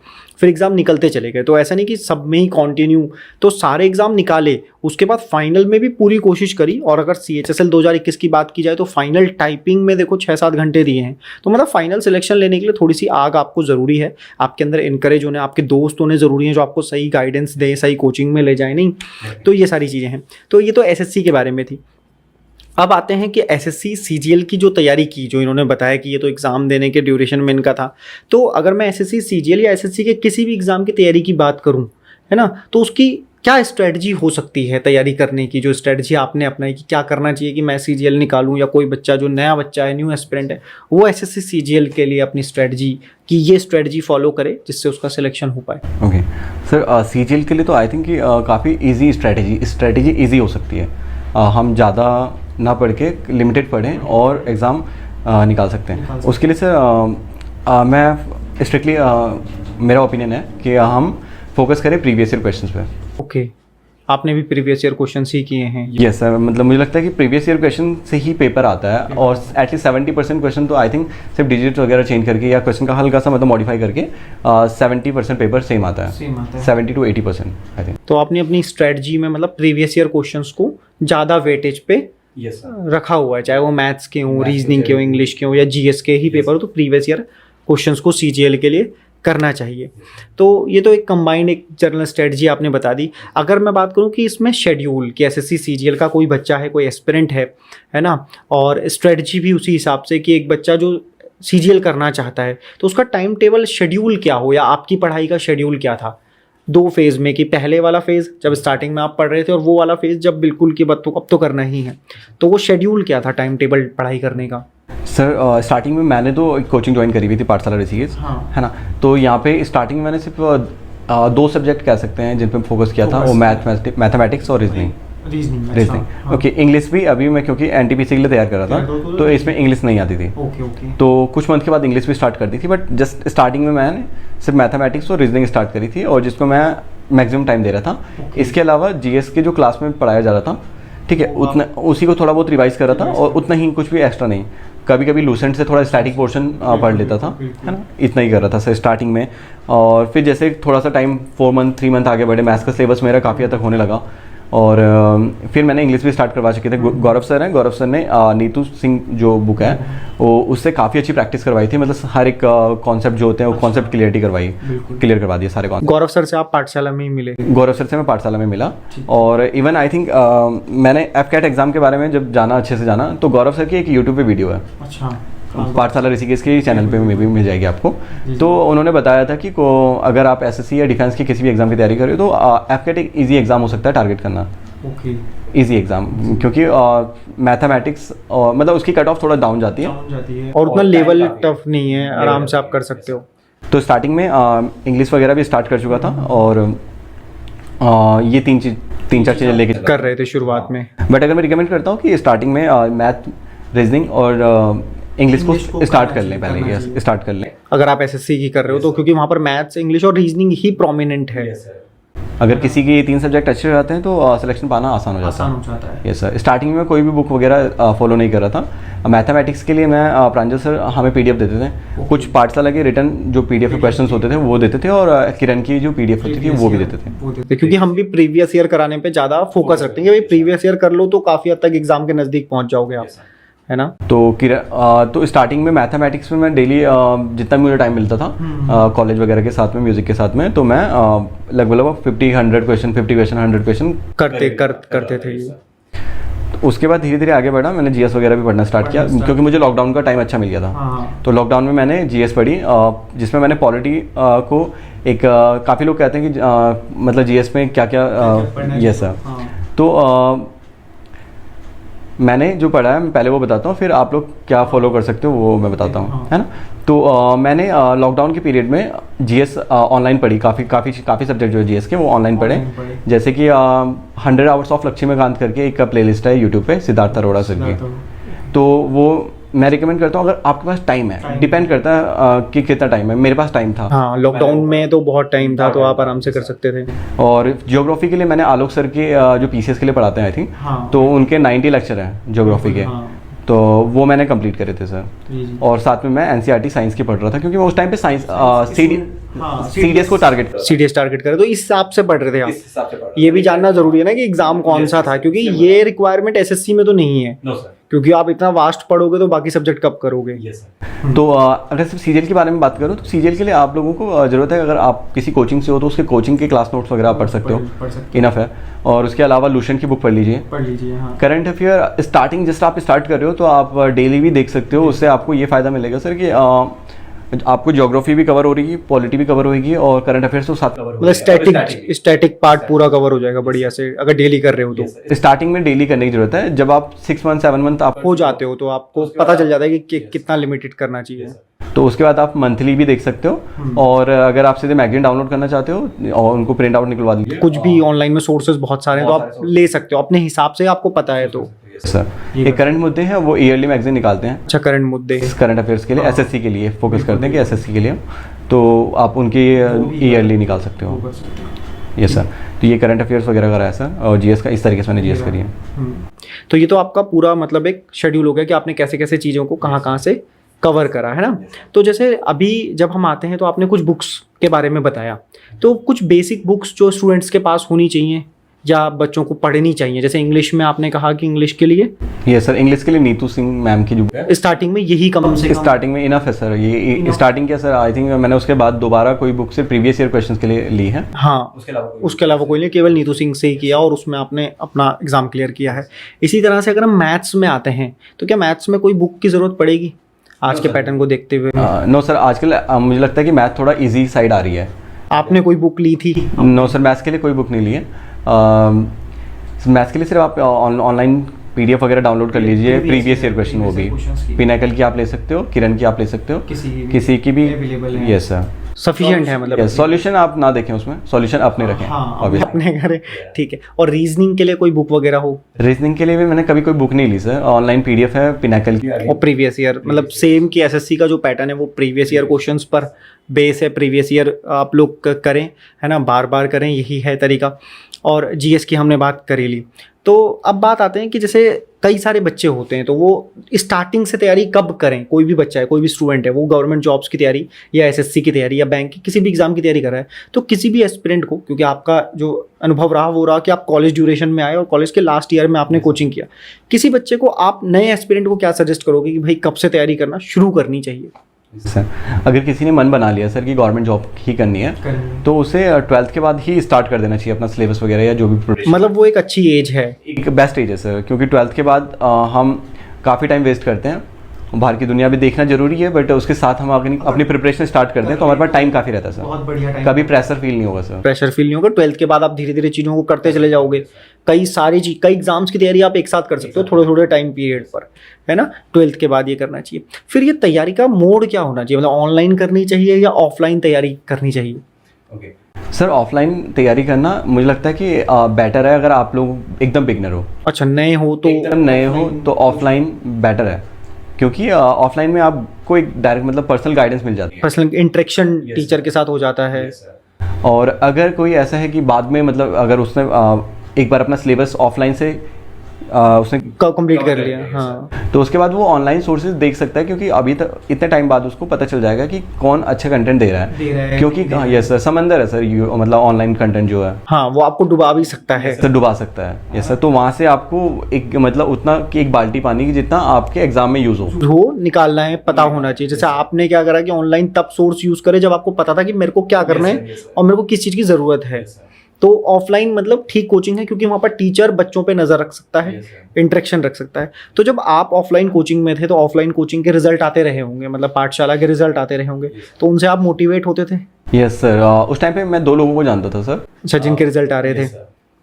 Speaker 2: फिर एग्ज़ाम निकलते चले गए। तो ऐसा नहीं कि सब में ही कॉन्टिन्यू, तो सारे एग्ज़ाम निकाले, उसके बाद फाइनल में भी पूरी कोशिश करी। और अगर CHSL 2021 की बात की जाए तो फाइनल टाइपिंग में देखो 6-7 घंटे दिए हैं। तो मतलब फाइनल सिलेक्शन लेने के लिए थोड़ी सी आग आपको ज़रूरी है, आपके अंदर इनकरेज होने, आपके दोस्त होने ज़रूरी हैं जो आपको सही गाइडेंस दें, सही कोचिंग में ले जाए। नहीं तो ये सारी चीज़ें हैं। तो ये तो SSC के बारे में थी। अब आते हैं कि SSC CGL की जो तैयारी की, जो इन्होंने बताया कि ये तो एग्ज़ाम देने के ड्यूरेशन में इनका था। तो अगर मैं SSC CGL या SSC के किसी भी एग्ज़ाम की तैयारी की बात करूं, है ना, तो उसकी क्या स्ट्रेटजी हो सकती है तैयारी करने की? जो स्ट्रेटजी आपने अपनाई कि क्या करना चाहिए कि मैं CGL निकालूं, या कोई बच्चा जो नया बच्चा है, न्यू एस्पिरेंट है, वो SSC CGL के लिए अपनी स्ट्रेटजी कि ये स्ट्रेटजी फॉलो करे जिससे उसका सिलेक्शन हो पाए?
Speaker 1: ओके सर, CGL के लिए तो आई थिंक कि काफ़ी ईजी स्ट्रेटजी ईजी हो सकती है। हम ज़्यादा ना पढ़ के लिमिटेड पढ़ें और एग्ज़ाम निकाल सकते हैं। उसके लिए सर मैं स्ट्रिक्टली मेरा ओपिनियन है कि हम फोकस करें प्रीवियस ईयर क्वेश्चंस पे।
Speaker 2: ओके, आपने भी प्रीवियस ईयर क्वेश्चन ही किए हैं?
Speaker 1: यस सर, मतलब मुझे लगता है कि प्रीवियस ईयर क्वेश्चन से ही पेपर आता है, और एटलीस्ट 70% क्वेश्चन तो आई थिंक सिर्फ डिजिट वगैरह चेंज करके या क्वेश्चन का हल्का सा मतलब मॉडिफाई करके 70% पेपर सेम आता है, 70 to 80% आई थिंक।
Speaker 2: तो आपने अपनी स्ट्रेटजी में मतलब प्रीवियस ईयर क्वेश्चंस को ज़्यादा वेटेज पे रखा हुआ है, चाहे वो मैथ्स के हों, रीजनिंग के हों, इंग्लिश के हों, या GS के ही पेपर हो, तो प्रीवियस ईयर क्वेश्चंस को CGL के लिए करना चाहिए। तो ये तो एक कंबाइंड एक जनरल स्ट्रेटजी आपने बता दी। अगर मैं बात करूं कि इसमें शेड्यूल कि SSC CGL का कोई बच्चा है, कोई एस्पिरेंट है ना, और स्ट्रेटजी भी उसी हिसाब से कि एक बच्चा जो CGL करना चाहता है तो उसका टाइम टेबल शेड्यूल क्या हो, या आपकी पढ़ाई का शेड्यूल क्या था 2 फेज़ में, कि पहले वाला फेज़ जब स्टार्टिंग में आप पढ़ रहे थे और वो वाला फेज़ जब बिल्कुल कि अब तो करना ही है, तो वो शेड्यूल क्या था टाइम टेबल पढ़ाई करने का?
Speaker 1: सर स्टार्टिंग में मैंने तो एक कोचिंग ज्वाइन करी हुई थी, पाठशाला ऋषिकेश,
Speaker 2: हाँ।
Speaker 1: है ना। तो यहाँ पे स्टार्टिंग में मैंने सिर्फ 2 सब्जेक्ट कह सकते हैं जिन पे फोकस किया था, वो मैथमेटिक्स और रीजनिंग। ओके, इंग्लिश भी अभी मैं क्योंकि NTPC के लिए तैयार कर रहा था, तो इसमें इंग्लिश नहीं आती थी। तो कुछ मंथ के बाद इंग्लिश भी स्टार्ट कर दी थी, बट जस्ट स्टार्टिंग में मैंने सिर्फ मैथमेटिक्स और रीजनिंग स्टार्ट करी थी, और जिसको मैं मैक्सिमम टाइम दे रहा था। इसके अलावा GS के जो क्लास में पढ़ाया जा रहा था, ठीक है, उतना उसी को थोड़ा बहुत रिवाइज कर रहा था, और उतना ही, कुछ भी एक्स्ट्रा नहीं। कभी कभी लूसेंट से थोड़ा स्टैटिक पोर्शन पढ़ लेता था, है ना, इतना ही कर रहा था सर स्टार्टिंग में। और फिर जैसे थोड़ा सा टाइम 4 मंथ 3 मंथ आगे बढ़े, मैथ्स का सिलेबस मेरा काफ़ी हद तक होने लगा, और फिर मैंने इंग्लिश भी स्टार्ट करवा चुके थे। गौरव सर हैं, गौरव सर ने नीतू सिंह जो बुक है वो उससे काफ़ी अच्छी प्रैक्टिस करवाई थी, मतलब हर एक कॉन्सेप्ट जो होते हैं वो कॉन्सेप्ट क्लियर करवा दिए सारे कॉन्सेप्ट।
Speaker 2: गौरव सर से आप पाठशाला में ही मिले?
Speaker 1: गौरव सर से मैं पाठशाला में मिला, और इवन आई थिंक मैंने FCAT एग्जाम के बारे में जब जाना, अच्छे से जाना, तो गौरव सर की एक यूट्यूब पे वीडियो है,
Speaker 2: अच्छा,
Speaker 1: पाठशाला ऋषिकेश के चैनल पे भी मिल जाएगी आपको। तो उन्होंने बताया था कि अगर आप SSC या डिफेंस की किसी भी एग्जाम की तैयारी कर रहे हो तो FCAT एक ईजी एग्जाम हो सकता है टारगेट करना। ईजी एग्जाम, क्योंकि मैथमेटिक्स मतलब उसकी कट ऑफ थोड़ा डाउन जाती है,
Speaker 2: और उतना लेवल टफ नहीं है, आराम से आप कर सकते हो।
Speaker 1: तो स्टार्टिंग में इंग्लिश वगैरह भी स्टार्ट कर चुका था, और ये 3-4 चीज़ें लेके
Speaker 2: कर रहे थे शुरुआत में।
Speaker 1: बट अगर मैं रिकमेंड करता हूँ कि स्टार्टिंग में मैथ, रीजनिंग और इंग्लिश को स्टार्ट कर लें, पहले स्टार्ट कर लें।
Speaker 2: अगर आप SSC की कर रहे हो तो, क्योंकि वहाँ पर मैथ्स, इंग्लिश और रीजनिंग ही प्रोमिनेंट है,
Speaker 1: अगर किसी के ये 3 सब्जेक्ट अच्छे हो जाते हैं तो सिलेक्शन पाना आसान हो जाता है। Yes sir. स्टार्टिंग में कोई भी बुक वगैरह फॉलो नहीं कर रहा था। मैथमेटिक्स के लिए मैं प्रांजल सर हमें पीडीएफ देते थे, कुछ पाठशाला के रिटर्न जो पीडीएफ में क्वेश्चंस होते थे वो देते थे, और किरण की जो पीडीएफ होती थी वो भी देते थे।
Speaker 2: क्योंकि हम भी प्रीवियस ईयर कराने पे ज़्यादा फोकस रखते हैं कि भाई प्रीवियस ईयर कर लो तो काफ़ी हद तक एग्जाम के नज़दीक पहुँच जाओगे आप, है ना।
Speaker 1: तो स्टार्टिंग में मैथमेटिक्स में मैं डेली जितना मुझे टाइम मिलता था कॉलेज वगैरह के साथ में, म्यूजिक के साथ में, तो मैं लगभग 50 क्वेश्चन 100 क्वेश्चन
Speaker 2: करते थे।
Speaker 1: तो उसके बाद धीरे धीरे आगे बढ़ा, मैंने जीएस वगैरह भी पढ़ना स्टार्ट किया क्योंकि मुझे लॉकडाउन का टाइम अच्छा मिल गया था। तो लॉकडाउन में मैंने जीएस पढ़ी, जिसमें मैंने पॉलिटी को एक काफ़ी लोग कहते हैं कि मतलब जीएस में क्या क्या यस सर। तो मैंने जो पढ़ा है मैं पहले वो बताता हूँ, फिर आप लोग क्या फॉलो कर सकते हो वो मैं बताता हूँ, है ना। तो मैंने लॉकडाउन के पीरियड में जीएस ऑनलाइन पढ़ी, काफ़ी सब्जेक्ट जो है जीएस के वो ऑनलाइन पढ़े। जैसे कि 100 आवर्स ऑफ लक्ष्मीकांत करके एक प्लेलिस्ट है यूट्यूब पे सिद्धार्थ अरोड़ा सर की, तो वो मैं रिकमेंड करता हूँ अगर आपके पास टाइम है। डिपेंड करता है कि कितना टाइम है, मेरे पास टाइम था।
Speaker 2: हाँ, लॉकडाउन में तो बहुत टाइम था, तो आप आराम से कर सकते थे।
Speaker 1: और ज्योग्राफी के लिए मैंने आलोक सर के जो पीसीएस के लिए पढ़ाते हैं आई थिंक, तो उनके 90 लेक्चर हैं ज्योग्राफी के, तो वो मैंने कंप्लीट करे थे सर। और साथ में मैं एनसीईआरटी साइंस की पढ़ रहा था क्योंकि मैं उस टाइम पे साइंस सीडीएस को टारगेट करे, तो इस हिसाब से पढ़ रहे थे आप। ये भी जानना जरूरी है ना कि एग्जाम कौन सा था, क्योंकि ये रिक्वायरमेंट एसएससी में तो नहीं है, क्योंकि आप इतना वास्ट पढ़ोगे तो बाकी सब्जेक्ट कब करोगे। तो अगर सिर्फ सीजीएल के बारे में बात करूँ तो सीजीएल के लिए आप लोगों को ज़रूरत है, अगर आप किसी कोचिंग से हो तो उसके कोचिंग के क्लास नोट्स वगैरह आप पढ़ सकते हो, इनफ है। और उसके अलावा लूशन की बुक पढ़ लीजिए। करंट अफेयर स्टार्टिंग जस्ट आप स्टार्ट कर रहे हो तो आप डेली भी देख सकते हो, उससे आपको ये फ़ायदा मिलेगा सर कि आपको ज्योग्राफी भी कवर हो रही है, पॉलिटी भी कवर होगी और करंट अफेयर्स तो साथ कवर हो
Speaker 2: जाएगा। स्टैटिक पार्ट पूरा कवर हो जाएगा बढ़िया से अगर डेली कर रहे हो तो।
Speaker 1: स्टार्टिंग में डेली करने की जरूरत है, जब आप 6 मंथ 7 मंथ आप
Speaker 2: हो जाते हो तो आपको पता चल जाता है कि कितना लिमिटेड करना चाहिए।
Speaker 1: तो उसके बाद आप मंथली भी देख सकते हो, और अगर आप सीधे मैगजीन डाउनलोड करना चाहते हो और उनको प्रिंट आउट निकलवा दीजिए।
Speaker 2: कुछ भी ऑनलाइन में सोर्सेज बहुत सारे हैं, तो आप ले सकते हो अपने हिसाब से, आपको पता है तो।
Speaker 1: सर ये करंट मुद्दे हैं, वो ईयरली मैगजीन निकालते हैं।
Speaker 2: अच्छा, करंट मुद्दे
Speaker 1: करंट अफेयर्स के लिए एसएससी के लिए फोकस करते हैं कि एसएससी के लिए, तो आप उनकी ईयरली निकाल सकते हो। Yes sir. तो ये करंट अफेयर्स वगैरह करा है सर, और जीएस का इस तरीके से मैंने जीएस करी है।
Speaker 2: तो ये तो आपका पूरा मतलब एक शेड्यूल हो गया कि आपने कैसे कैसे चीज़ों को कहाँ से कवर करा, है ना। तो जैसे अभी जब हम आते हैं तो आपने कुछ बुक्स के बारे में बताया, तो कुछ बेसिक बुक्स जो स्टूडेंट्स के पास होनी चाहिए या बच्चों को पढ़नी चाहिए, जैसे इंग्लिश में आपने कहा कि इंग्लिश के लिए
Speaker 1: यस सर, इंग्लिश के लिए नीतू सिंह मैम की जो
Speaker 2: स्टार्टिंग में यही कम से कम
Speaker 1: स्टार्टिंग में इनफ है सर। ये स्टार्टिंग क्या सर, आई थिंक मैंने उसके बाद दोबारा कोई बुक से प्रीवियस ईयर क्वेश्चंस के लिए ली है।
Speaker 2: हाँ, उसके अलावा कोई नहीं, केवल नीतू सिंह से ही किया और उसमें आपने अपना एग्जाम क्लियर किया है। इसी तरह से अगर हम मैथ्स में आते हैं तो क्या मैथ्स में कोई बुक की जरूरत पड़ेगी आज के पैटर्न को देखते हुए?
Speaker 1: नो सर, आजकल मुझे लगता है कि मैथ थोड़ा ईजी साइड आ रही है।
Speaker 2: आपने कोई बुक ली थी?
Speaker 1: नो सर, मैथ्स के लिए कोई बुक नहीं ली है। मैथ्स के लिए सिर्फ आप ऑनलाइन पीडीएफ वगैरह डाउनलोड कर लीजिए, प्रीवियस ईयर क्वेश्चन वो भी पिनाकल की आप ले सकते हो, किरण की आप ले सकते हो, किसी की भी। यस सर,
Speaker 2: सफिशिएंट है मतलब।
Speaker 1: सॉल्यूशन आप ना देखें उसमें, सॉल्यूशन अपने रखें।
Speaker 2: अपने घर, ठीक है। और रीजनिंग के लिए कोई बुक वगैरह हो?
Speaker 1: रीजनिंग के लिए भी मैंने कभी कोई बुक नहीं ली सर, ऑनलाइन पीडीएफ है पिनाकल की।
Speaker 2: और प्रीवियस ईयर मतलब सेम कि एसएससी का जो पैटर्न है वो प्रीवियस ईयर क्वेश्चंस पर बेस है, प्रीवियस ईयर आप लोग करें, है ना, बार बार करें, यही है तरीका। और जीएस की हमने बात करी ली। तो अब बात आते हैं कि जैसे कई सारे बच्चे होते हैं तो वो स्टार्टिंग से तैयारी कब करें? कोई भी बच्चा है, कोई भी स्टूडेंट है, वो गवर्नमेंट जॉब्स की तैयारी या एसएससी की तैयारी या बैंक की किसी भी एग्जाम की तैयारी कर रहा है, तो किसी भी एस्पिरेंट को, क्योंकि आपका जो अनुभव रहा वो रहा कि आप कॉलेज ड्यूरेशन में आए और कॉलेज के लास्ट ईयर में आपने कोचिंग किया, किसी बच्चे को आप नए एस्पिरेंट को क्या सजेस्ट करोगे कि भाई कब से तैयारी करना शुरू करनी चाहिए?
Speaker 1: सर अगर किसी ने मन बना लिया सर कि गवर्नमेंट जॉब ही करनी है, तो उसे 12th के बाद ही स्टार्ट कर देना चाहिए अपना सिलेबस वगैरह या जो भी,
Speaker 2: मतलब वो एक अच्छी एज है,
Speaker 1: एक बेस्ट एज है सर, क्योंकि 12th के बाद हम काफ़ी टाइम वेस्ट करते हैं। बाहर की दुनिया भी देखना जरूरी है, बट उसके साथ हम अपनी प्रिपरेशन स्टार्ट करते हैं तो हमारे पास टाइम काफ़ी रहता है सर।
Speaker 2: बहुत बढ़िया टाइम,
Speaker 1: कभी प्रेशर फील नहीं होगा सर।
Speaker 2: प्रेशर फील नहीं होगा। 12th के बाद आप धीरे धीरे चीज़ों को करते चले जाओगे, कई एग्जाम्स की तैयारी आप एक साथ कर सकते हो थोड़े थोड़े टाइम पीरियड पर, है ना। 12th के बाद ये करना चाहिए। फिर ये तैयारी का मोड क्या होना चाहिए, मतलब ऑनलाइन करनी चाहिए या ऑफलाइन तैयारी करनी चाहिए?
Speaker 1: सर ऑफलाइन तैयारी करना मुझे लगता है कि बेटर है। अगर आप लोग एकदम बिगनर हो,
Speaker 2: अच्छा नए हो
Speaker 1: तो ऑफलाइन बेटर है, क्योंकि ऑफलाइन में आपको एक डायरेक्ट मतलब पर्सनल गाइडेंस मिल जाती है,
Speaker 2: पर्सनल इंटरेक्शन टीचर के साथ हो जाता है।
Speaker 1: और अगर कोई ऐसा है कि बाद में मतलब अगर उसने एक बार अपना सिलेबस ऑफलाइन से उसने
Speaker 2: कंप्लीट कर लिया, हाँ,
Speaker 1: तो उसके बाद वो ऑनलाइन सोर्सेज देख सकता है, क्योंकि अभी तक इतने टाइम बाद उसको पता चल जाएगा कि कौन अच्छा कंटेंट दे रहा है, क्योंकि यस सर समंदर है सर, मतलब ऑनलाइन कंटेंट जो है,
Speaker 2: हाँ, वो आपको डुबा भी सकता है,
Speaker 1: सर डुबा सकता है, यस सर। तो वहाँ से आपको एक मतलब उतना कि एक बाल्टी पानी की जितना आपके एग्जाम में यूज हो
Speaker 2: निकालना है, पता होना चाहिए। जैसे आपने क्या करा कि ऑनलाइन तब सोर्स यूज करे जब आपको पता था कि मेरे को क्या करना है और मेरे को किस चीज की जरूरत है। तो ऑफलाइन मतलब ठीक कोचिंग है, क्योंकि वहाँ पर टीचर बच्चों पे नजर रख सकता है, इंटरेक्शन रख सकता है। तो जब आप ऑफलाइन कोचिंग में थे तो ऑफलाइन कोचिंग के रिजल्ट आते रहे होंगे, मतलब पाठशाला के रिजल्ट आते रहे होंगे, तो उनसे आप मोटिवेट होते थे?
Speaker 1: Yes sir. उस टाइम पे मैं 2 लोगों को जानता था सर।
Speaker 2: अच्छा, जिनके रिजल्ट आ रहे थे?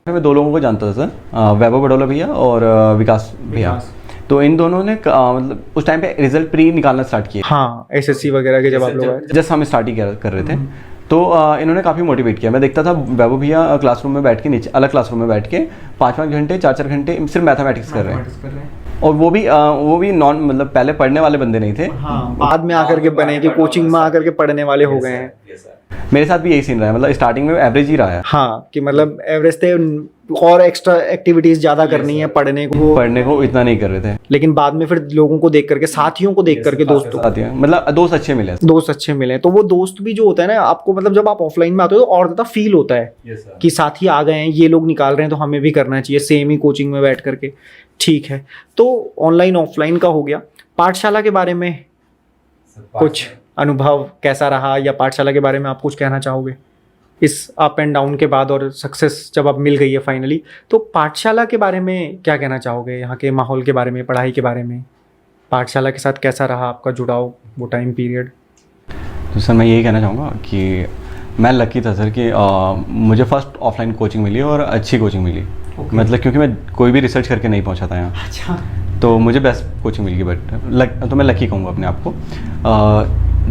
Speaker 1: मैं 2 लोगों को जानता था सर, वैभव बडोला भैया और विकास भैया। तो इन दोनों ने मतलब उस टाइम पे रिजल्ट प्री निकालना स्टार्ट किया।
Speaker 2: हाँ, एसएससी वगैरह के जब आप लोग
Speaker 1: जस्ट हम स्टार्ट ही कर रहे थे, तो इन्होंने काफ़ी मोटिवेट किया। मैं देखता था वैभव भैया क्लासरूम में बैठ के, नीचे अलग क्लासरूम में बैठ के 5-5 घंटे 4-4 घंटे सिर्फ मैथमेटिक्स कर रहे हैं, और वो भी नॉन मतलब पहले पढ़ने वाले बंदे नहीं थे,
Speaker 2: हाँ, बाद में आकर के बने कि कोचिंग में आकर के पढ़ने वाले हो गए हैं।
Speaker 1: मेरे साथ भी यही सीन रहा है, मतलब स्टार्टिंग में एवरेज ही रहा है।
Speaker 2: हाँ, कि मतलब एवरेज थे और एक्स्ट्रा एक्टिविटीज ज्यादा करनी है, पढ़ने को
Speaker 1: इतना नहीं कर रहे थे,
Speaker 2: लेकिन बाद में फिर लोगों को देख करके, साथियों को देख करके,
Speaker 1: मतलब दोस्त अच्छे मिले।
Speaker 2: तो वो दोस्त भी जो होता है ना आपको, मतलब जब आप ऑफलाइन में आते हो तो और ज्यादा फील होता है कि साथी आ गए हैं, ये लोग निकाल रहे हैं तो हमें भी करना चाहिए, सेम ही कोचिंग में बैठ करके। ठीक है, तो ऑनलाइन ऑफलाइन का हो गया। पाठशाला के बारे में कुछ अनुभव कैसा रहा, या पाठशाला के बारे में आप कुछ कहना चाहोगे इस अप एंड डाउन के बाद, और सक्सेस जब अब मिल गई है फाइनली, तो पाठशाला के बारे में क्या कहना चाहोगे? यहाँ के माहौल के बारे में, पढ़ाई के बारे में, पाठशाला के साथ कैसा रहा आपका जुड़ाव, वो टाइम पीरियड?
Speaker 1: तो सर मैं यही कहना चाहूँगा कि मैं लकी था सर कि मुझे फर्स्ट ऑफलाइन कोचिंग मिली और अच्छी कोचिंग मिली। मतलब क्योंकि मैं कोई भी रिसर्च करके नहीं पहुँचा था यहाँ।
Speaker 2: अच्छा।
Speaker 1: तो मुझे बेस्ट कोचिंग मिल गई, बट तो मैं लकी कहूँगा अपने आप को।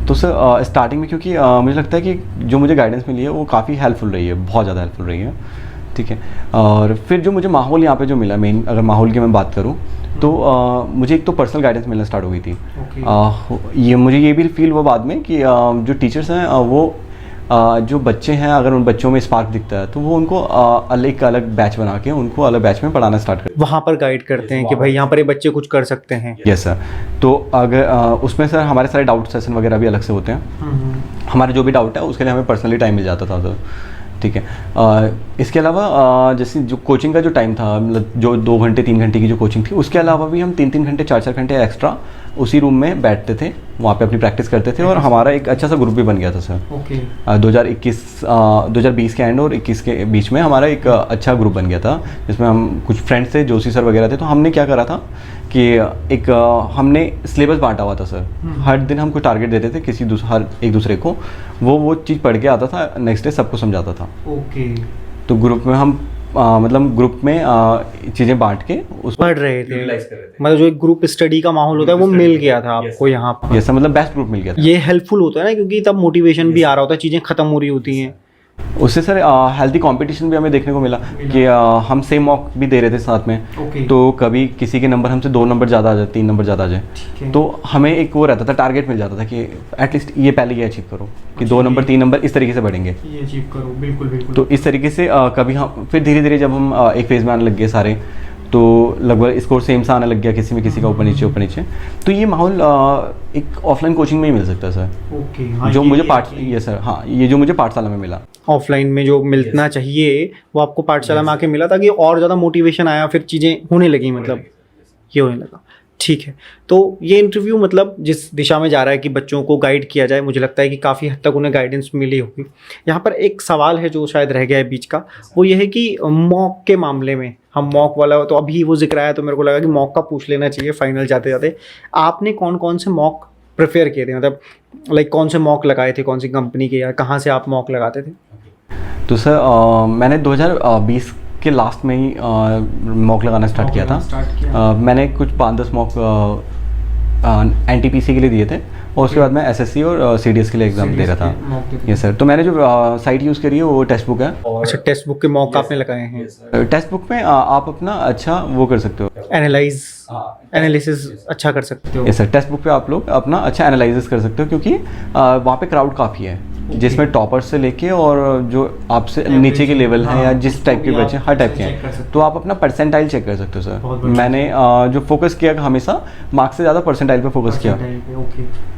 Speaker 1: तो सर स्टार्टिंग में क्योंकि मुझे लगता है कि जो मुझे गाइडेंस मिली है वो काफ़ी हेल्पफुल रही है, बहुत ज़्यादा हेल्पफुल रही है, ठीक है। और फिर जो मुझे माहौल यहाँ पे जो मिला, मेन अगर माहौल की मैं बात करूँ तो मुझे एक तो पर्सनल गाइडेंस मिलना स्टार्ट हो गई थी। ये मुझे ये भी फील हुआ बाद में कि जो टीचर्स हैं वो जो बच्चे हैं, अगर उन बच्चों में स्पार्क दिखता है तो वो उनको अलग बैच बना के उनको अलग बैच में पढ़ाना स्टार्ट करते हैं,
Speaker 2: वहाँ पर गाइड करते हैं कि भाई यहाँ पर ये बच्चे कुछ कर सकते हैं।
Speaker 1: Yes sir. तो अगर उसमें सर हमारे सारे डाउट सेशन वगैरह भी अलग से होते हैं, हमारे जो भी डाउट है उसके लिए हमें पर्सनली टाइम मिल जाता था, तो ठीक है। इसके अलावा जैसे जो कोचिंग का जो टाइम था, मतलब जो 2 घंटे 3 घंटे की जो कोचिंग थी, उसके अलावा भी हम 3-3 घंटे 4-4 घंटे एक्स्ट्रा उसी रूम में बैठते थे, वहाँ पे अपनी प्रैक्टिस करते थे, और हमारा एक अच्छा सा ग्रुप भी बन गया था सर। 2020 के एंड और 21 के बीच में हमारा एक अच्छा ग्रुप बन गया था, जिसमें हम कुछ फ्रेंड्स थे, जोशी सर वगैरह थे। तो हमने क्या करा था कि हमने सिलेबस बांटा हुआ था सर। हर दिन हम कुछ टारगेट देते थे हर एक दूसरे को, वो चीज़ पढ़ के आता था, नेक्स्ट डे सबको समझाता था। तो ग्रुप में हम मतलब ग्रुप में चीज़ें बांट के उस
Speaker 2: पढ़ रहे थे, मतलब जो एक ग्रुप स्टडी का माहौल होता है वो मिल गया था आपको यहाँ पर।
Speaker 1: ये सब मतलब बेस्ट ग्रुप मिल गया था।
Speaker 2: ये हेल्पफुल होता है ना, क्योंकि तब मोटिवेशन भी आ रहा होता है, चीज़ें खत्म हो रही होती हैं।
Speaker 1: उससे सर हेल्दी कंपटीशन भी हमें देखने को मिला कि हम सेम मॉक भी दे रहे थे साथ में। तो कभी किसी के नंबर हमसे 2 नंबर ज़्यादा आ जाए, 3 नंबर ज़्यादा आ जाए, तो हमें एक वो रहता था, टारगेट मिल जाता था कि एटलीस्ट ये पहले ये अचीव करो कि 2 नंबर 3 नंबर इस तरीके से बढ़ेंगे,
Speaker 2: ये अचीव करो। बिल्कुल बिल्कुल।
Speaker 1: तो इस तरीके से कभी हम फिर धीरे धीरे जब हम एक फेज में आने लग गए सारे, तो लगभग स्कोर सेम सा आने लग गया, किसी में किसी का ऊपर नीचे। तो ये माहौल एक ऑफलाइन कोचिंग में ही मिल सकता है सर।
Speaker 2: हाँ,
Speaker 1: जो मुझे ये सर, हाँ, ये जो मुझे पाठशाला में मिला,
Speaker 2: ऑफलाइन में जो मिलना चाहिए वो आपको पाठशाला में आके मिला, ताकि और ज़्यादा मोटिवेशन आया, फिर चीज़ें होने लगी, मतलब ये होने लगा। ठीक है, तो ये इंटरव्यू मतलब जिस दिशा में जा रहा है कि बच्चों को गाइड किया जाए, मुझे लगता है कि काफ़ी हद तक उन्हें गाइडेंस मिली होगी। यहाँ पर एक सवाल है जो शायद रह गया है बीच का, वो ये है कि मॉक के मामले में, हम मॉक वाला तो अभी वो जिक्र आया तो मेरे को लगा कि मॉक का पूछ लेना चाहिए फाइनल जाते जाते। आपने कौन कौन से मॉक प्रेफर किए थे, मतलब लाइक कौन से मॉक लगाए थे, कौन सी कंपनी के, या कहाँ से आप मॉक लगाते थे?
Speaker 1: तो सर मैंने 2020 के लास्ट में ही मॉक लगाना स्टार्ट किया था। मैंने कुछ 5-10 मॉक NTPC के लिए दिए थे, और उसके बाद मैं SSC और CDS के लिए एग्जाम दे रहा था। ये सर, तो मैंने जो साइट यूज़ करी है वो टेक्स्ट बुक है।
Speaker 2: अच्छा, टेक्स्ट बुक के मॉक आपने लगाए हैं?
Speaker 1: टेक्स्ट बुक में आप अपना अच्छा वो कर सकते हो,
Speaker 2: एनालिसिस अच्छा कर सकते हो।
Speaker 1: ये सर, टेक्स्ट बुक पे आप लोग अपना अच्छा एनालिसिस कर सकते हो, क्योंकि वहाँ पे क्राउड काफ़ी है, जिसमें टॉपर्स से लेके और जो आपसे नीचे के लेवल हैं या जिस टाइप के बच्चे हर टाइप के हैं, तो आप अपना परसेंटाइल चेक कर सकते हो सर। मैंने जो फोकस किया हमेशा मार्क्स से ज़्यादा परसेंटाइल पे फोकस किया,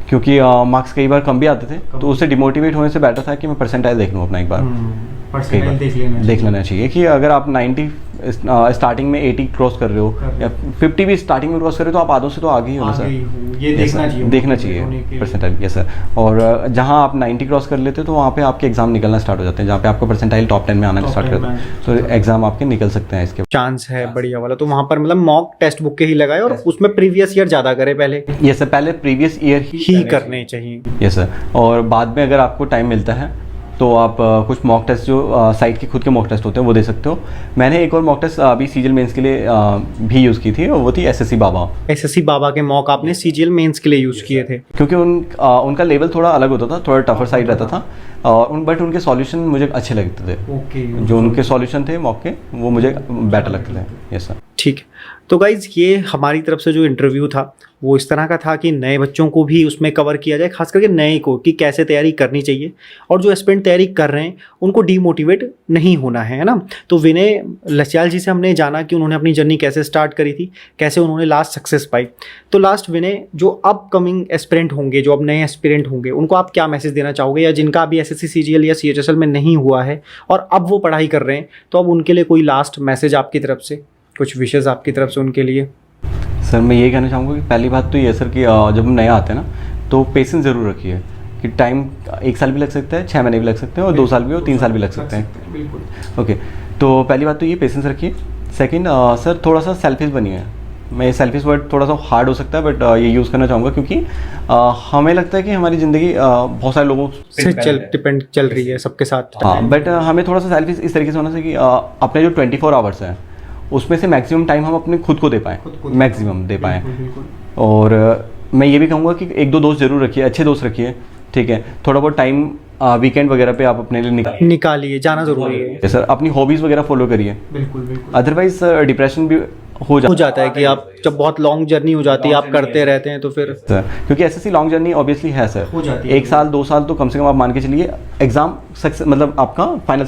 Speaker 1: क्योंकि मार्क्स कई बार कम भी आते थे, तो उससे डिमोटिवेट होने से बेटर था कि मैं परसेंटाइल देख लूँ अपना एक बार। देख लेना चाहिए कि अगर आप 90 स्टार्टिंग में 80 क्रॉस कर रहे हो या 50 भी स्टार्टिंग में क्रॉस कर रहे हो, तो आप आधों से तो आगे ही हो ना सर।
Speaker 2: ये
Speaker 1: देखना चाहिए परसेंटाइल। Yes sir. और जहाँ आप 90 क्रॉस कर लेते हो तो वहाँ पे आपके एग्जाम निकलना स्टार्ट हो जाते हैं, जहाँ पे आपका परसेंटाइल टॉप 10 में आना स्टार्ट करता है, तो एग्जाम आपके निकल सकते हैं इसके
Speaker 2: चांस है बढ़िया वाला। तो वहाँ पर मतलब मॉक टेक्स्ट बुक के ही लगाए और उसमें प्रीवियस ईयर ज़्यादा करे पहले।
Speaker 1: यस सर, पहले प्रीवियस ईयर
Speaker 2: ही करने चाहिए।
Speaker 1: Yes sir. और बाद में अगर आपको टाइम मिलता है तो आप कुछ मॉक टेस्ट जो साइट के खुद के मॉक टेस्ट होते हैं वो दे सकते हो। मैंने एक और मॉक टेस्ट अभी सीजीएल मेंस के लिए भी यूज़ की थी, और वो थी एसएससी बाबा।
Speaker 2: एसएससी बाबा के मॉक आपने सीजीएल मेंस के लिए यूज़ किए थे?
Speaker 1: क्योंकि उनका लेवल थोड़ा अलग होता था, थोड़ा टफर साइड रहता था, और बट उनके सॉल्यूशन मुझे अच्छे लगते थे। जो उनके सॉल्यूशन थे मॉक के, वो मुझे बेटर लगते थे। Yes sir.
Speaker 2: ठीक है। तो गाइज़, ये हमारी तरफ से जो इंटरव्यू था वो इस तरह का था कि नए बच्चों को भी उसमें कवर किया जाए, खास करके नए को, कि कैसे तैयारी करनी चाहिए, और जो एस्पिरेंट तैयारी कर रहे हैं उनको डीमोटिवेट नहीं होना है ना। तो विनय लस्याल जी से हमने जाना कि उन्होंने अपनी जर्नी कैसे स्टार्ट करी थी, कैसे उन्होंने लास्ट सक्सेस पाई। तो लास्ट विनय, जो अपकमिंग एस्पिरेंट होंगे, जो अब नए एस्पिरेंट होंगे, उनको आप क्या मैसेज देना चाहोगे, या जिनका अभी एसएससी सीजीएल या सीएचएसएल में नहीं हुआ है और अब वो पढ़ाई कर रहे हैं, तो अब उनके लिए कोई लास्ट मैसेज आपकी तरफ से, कुछ विशेष आपकी तरफ से उनके लिए?
Speaker 1: सर मैं ये कहना चाहूँगा कि पहली बात तो ये सर कि जब हम नए आते हैं ना, तो पेशेंस ज़रूर रखिए, कि टाइम 1 साल भी लग सकता है, 6 महीने भी लग सकते हैं, और 2 साल भी और 3 साल भी लग सकते हैं।
Speaker 2: बिल्कुल।
Speaker 1: ओके, तो पहली बात तो ये पेशेंस रखिए। सेकंड सर, थोड़ा सा सेल्फिश बनिए। मैं सेल्फिश वर्ड थोड़ा सा हार्ड हो सकता है, बट ये यूज़ करना चाहूँगा, क्योंकि हमें लगता है कि हमारी ज़िंदगी बहुत सारे लोगों
Speaker 2: से चल रही है सबके साथ।
Speaker 1: हाँ, बट हमें थोड़ा सा सेल्फिश इस तरीके से होना चाहिए कि अपने जो 24 आवर्स हैं उसमें से मैक्सिमम टाइम हम अपने खुद को दे पाएँ, मैक्सिमम दे पाएँ। और मैं ये भी कहूँगा कि 1-2 दोस्त जरूर रखिए, अच्छे दोस्त रखिए, ठीक है। थोड़ा बहुत टाइम वीकेंड वगैरह पे आप अपने लिए
Speaker 2: निकालिए, जाना जरूरी है
Speaker 1: सर। अपनी हॉबीज़ वगैरह फॉलो करिए।
Speaker 2: बिल्कुल।
Speaker 1: अदरवाइज डिप्रेशन भी हो
Speaker 2: जाता है कि आप जब बहुत लॉन्ग जर्नी हो जाती है, आप करते रहते हैं, तो फिर
Speaker 1: सर, क्योंकि एसएससी लॉन्ग जर्नी ऑब्वियसली है सर,
Speaker 2: हो जाती है।
Speaker 1: 1 साल 2 साल तो कम से कम आप मान के चलिए, एग्जाम सक्सेस मतलब आपका फाइनल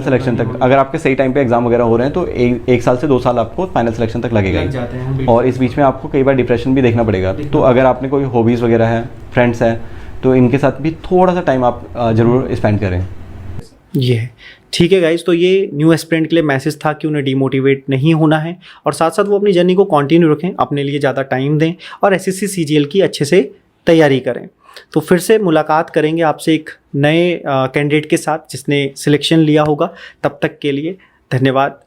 Speaker 1: सिलेक्शन तक अगर आपके सही टाइम पे एग्जाम वगैरह हो रहे हैं, तो 1 साल से 2 साल आपको फाइनल सिलेक्शन तक लगेगा, और इस बीच में आपको कई बार डिप्रेशन भी देखना पड़ेगा। तो अगर आपने कोई हॉबीज़ वगैरह है, फ्रेंड्स हैं, तो इनके साथ भी थोड़ा सा टाइम आप ज़रूर स्पेंड करें।
Speaker 2: ये है। ठीक है गाइज, तो ये न्यू एस्पिरेंट के लिए मैसेज था कि उन्हें डीमोटिवेट नहीं होना है, और साथ साथ वो अपनी जर्नी को कंटिन्यू रखें, अपने लिए ज़्यादा टाइम दें, और एसएससी सीजीएल की अच्छे से तैयारी करें। तो फिर से मुलाकात करेंगे आपसे एक नए कैंडिडेट के साथ जिसने सिलेक्शन लिया होगा। तब तक के लिए धन्यवाद।